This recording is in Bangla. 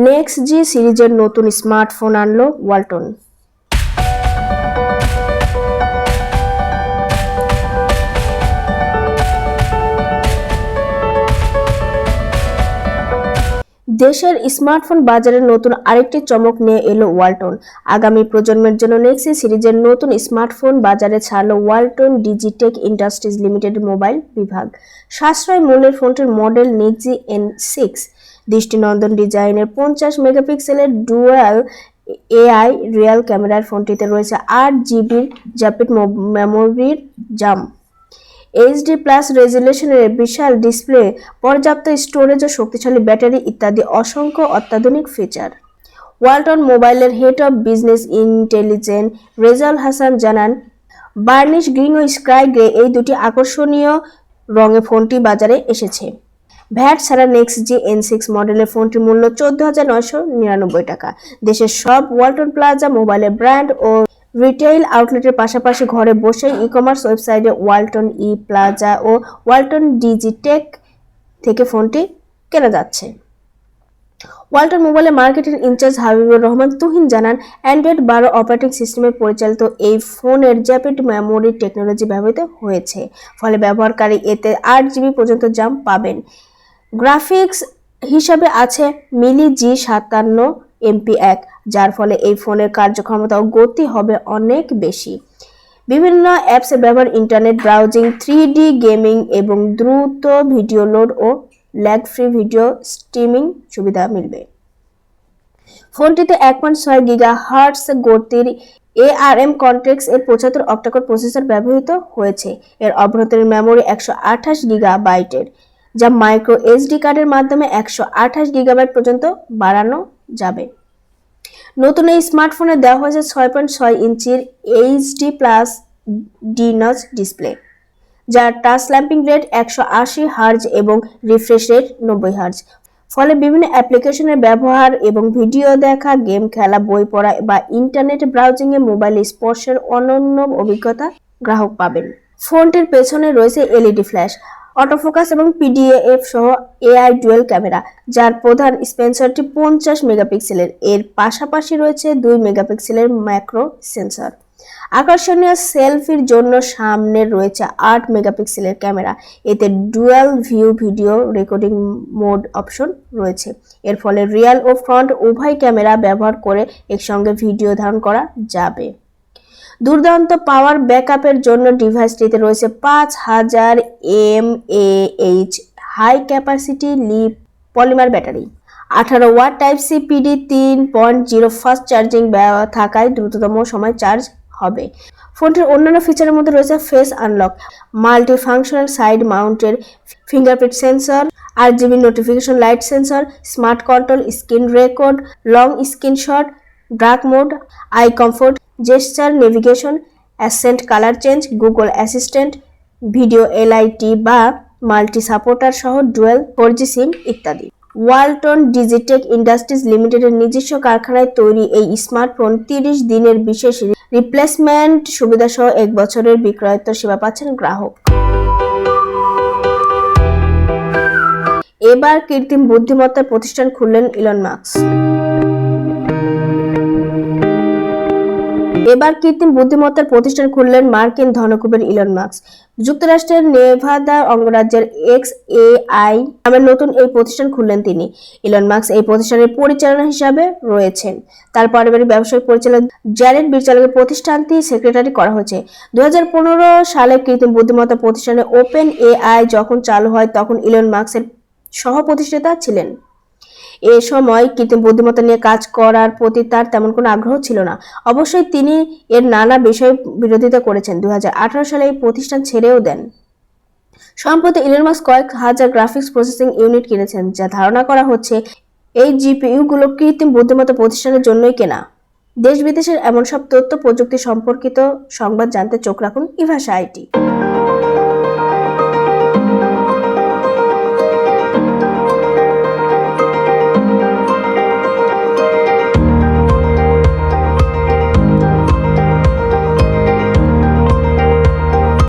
নেক্সট জি সিরিজের নতুন স্মার্টফোন আনলো ওয়ালটন। দেশের স্মার্টফোন বাজারে নতুন আরেকটি চমক নিয়ে এলো ওয়ালটন। আগামী প্রজন্মের জন্য নেক্সট সিরিজের নতুন স্মার্টফোন বাজারে ছাড়লো Walton Digitech industries limited mobile বিভাগ। সাশ্রয় মূল্যের ফোনটির মডেল নেক্সট জি N6 দৃষ্টিনন্দন ডিজাইনের 50 মেগাপিক্সেলের ডুয়াল এআই রিয়াল ক্যামেরার ফোনটিতে রয়েছে 8 GB র্যাপিড মেমোরির জাম, HD+ রেজুলেশনের বিশাল ডিসপ্লে, পর্যাপ্ত স্টোরেজ ও শক্তিশালী ব্যাটারি ইত্যাদি অসংখ্য অত্যাধুনিক ফিচার। ওয়ালটন মোবাইলের head of business intelligence Rezaul Hasan জানান, বার্নিশ গ্রিন ও স্কাই গ্রে এই দুটি আকর্ষণীয় রঙে ফোনটি বাজারে এসেছে। ভ্যাট ছাড়া নেক্সট জি N6 মডেলের ফোনটির মূল্য 14,999 টাকা। দেশের সব ওয়ালটন প্লাজা মোবাইলের ব্র্যান্ড ও রিটেইল আউটলেটের পাশাপাশি ঘরে বসেই ই-কমার্স ওয়েবসাইটে ওয়ালটন ই প্লাজা ও ওয়ালটন ডিজিটেক থেকে ফোনটি কেনা যাচ্ছে। ওয়ালটন মোবাইলের মার্কেটিং ইনচার্জ হাবিবুর রহমান তুহিন জানান, অ্যান্ড্রয়েড 12 অপারেটিং সিস্টেমে পরিচালিত এই ফোনের র্যাপিড মেমোরি টেকনোলজি ব্যবহৃত হয়েছে, ফলে ব্যবহারকারী এতে 8 GB পর্যন্ত জাম পাবেন। গ্রাফিক্স হিসাবে আছে মিলি G57 MP1, যার ফলে এই ফোনের কার্যক্ষমতা ও গতি হবে অনেক বেশি। বিভিন্ন অ্যাপসের ব্যবহার, ইন্টারনেট ব্রাউজিং, 3D গেমিং এবং দ্রুত ভিডিও লোড ও ল্যাগ ফ্রি ভিডিও স্ট্রিমিং সুবিধা মিলবে। ফোনটিতে 1.6 GHz গতির ARM কর্টেক্স এর 75 অক্টাকোর প্রসেসর ব্যবহৃত হয়েছে। এর অভ্যন্তরীণ মেমোরি 128 GB, যা মাইক্রো SD কার্ডের মাধ্যমে 128 GB পর্যন্ত বাড়ানো যাবে। নতুন এই স্মার্টফোনে দেওয়া হয়েছে 6.6 ইঞ্চির HD+ ডিনচ ডিসপ্লে, যার টাচ স্ল্যাম্পিং রেট 180 Hz এবং রিফ্রেশ রেট 90 Hz, ফলে বিভিন্ন অ্যাপ্লিকেশনের ব্যবহার এবং ভিডিও দেখা, গেম খেলা, বই পড়া বা ইন্টারনেট ব্রাউজিং এ মোবাইল স্পর্শের অনন্য অভিজ্ঞতা গ্রাহক পাবেন। ফোনটির পেছনে রয়েছে LED ফ্ল্যাশ, অটোফোকাস এবং PDAF সহ AI ডুয়াল ক্যামেরা, যার প্রধান সেন্সরটি 50 মেগাপিক্সেলের। এর পাশাপাশি রয়েছে 2 মেগাপিক্সেলের ম্যাক্রো সেন্সর। আকর্ষণীয় সেলফির জন্য সামনে রয়েছে 8 মেগাপিক্সেলের ক্যামেরা, এতে dual view video recording mode option রয়েছে। এর ফলে রিয়াল ও ফ্রন্ট উভয় ক্যামেরা ব্যবহার করে একসঙ্গে ভিডিও ধারণ করা যাবে। দুর্দান্ত পাওয়ার ব্যাকআপের জন্য ডিভাইসটিতে রয়েছে 5000 mAh high capacity lead polymer battery, 18 watt type C PD 3.0 fast charging থাকায় দ্রুততম সময় চার্জ হবে। ফোনটির অন্যান্য ফিচারের মধ্যে রয়েছে face unlock, multi functional side mounted fingerprint sensor, RGB notification light sensor, smart control, screen record, long screenshot, dark mode, eye comfort, gesture navigation, accent colour change, Google assistant, video LIT বা মাল্টি সাপোর্টার সহ ডুয়াল 4G সিম ইত্যাদি। ওয়ালটন ডিজিটেক ইন্ডাস্ট্রিজ লিমিটেডের নিজস্ব কারখানায় তৈরি এই স্মার্টফোন 30 দিনের বিশেষ রিপ্লেসমেন্ট সুবিধা সহ 1 বছরের বিক্রয়োত্তর সেবা পাচ্ছেন গ্রাহক। এবার কৃত্রিম বুদ্ধিমত্তার প্রতিষ্ঠান খুললেন ইলন মাস্ক। মার্কিন ধনকুবের ইলন মাস্ক। যুক্তরাষ্ট্রের নেভাদা অঙ্গরাজ্যের XAI নামের নতুন এই প্রতিষ্ঠান খুললেন তিনি। ইলন মাস্ক এই প্রতিষ্ঠানের পরিচালনা হিসাবে রয়েছেন। তার পারিবারিক ব্যবসায়িক পরিচালক জ্যারেড বিরচালকের প্রতিষ্ঠানটি সেক্রেটারি করা হয়েছে। 2015 সালে কৃত্রিম বুদ্ধিমত্তা প্রতিষ্ঠানে OpenAI যখন চালু হয় তখন ইলন মাস্কের সহ প্রতিষ্ঠাতা ছিলেন। এ সময় কৃত্রিম বুদ্ধিমত্তা নিয়ে কাজ করার প্রতি তার তেমন কোনো আগ্রহ ছিল না। অবশ্যই তিনি এর নানা বিষয়ে বিরোধিতা করেছেন। 2018 সালে এই প্রতিষ্ঠান ছেড়েও দেন। সম্প্রতি ইলন মাস্ক কয়েক হাজার গ্রাফিক্স প্রসেসিং ইউনিট কিনেছেন, যা ধারণা করা হচ্ছে এই GPU গুলো কৃত্রিম বুদ্ধিমত্তা প্রতিষ্ঠানের জন্যই কেনা। দেশ বিদেশের এমন সব তথ্য প্রযুক্তি সম্পর্কিত সংবাদ জানতে চোখ রাখুন ইভাশা IT।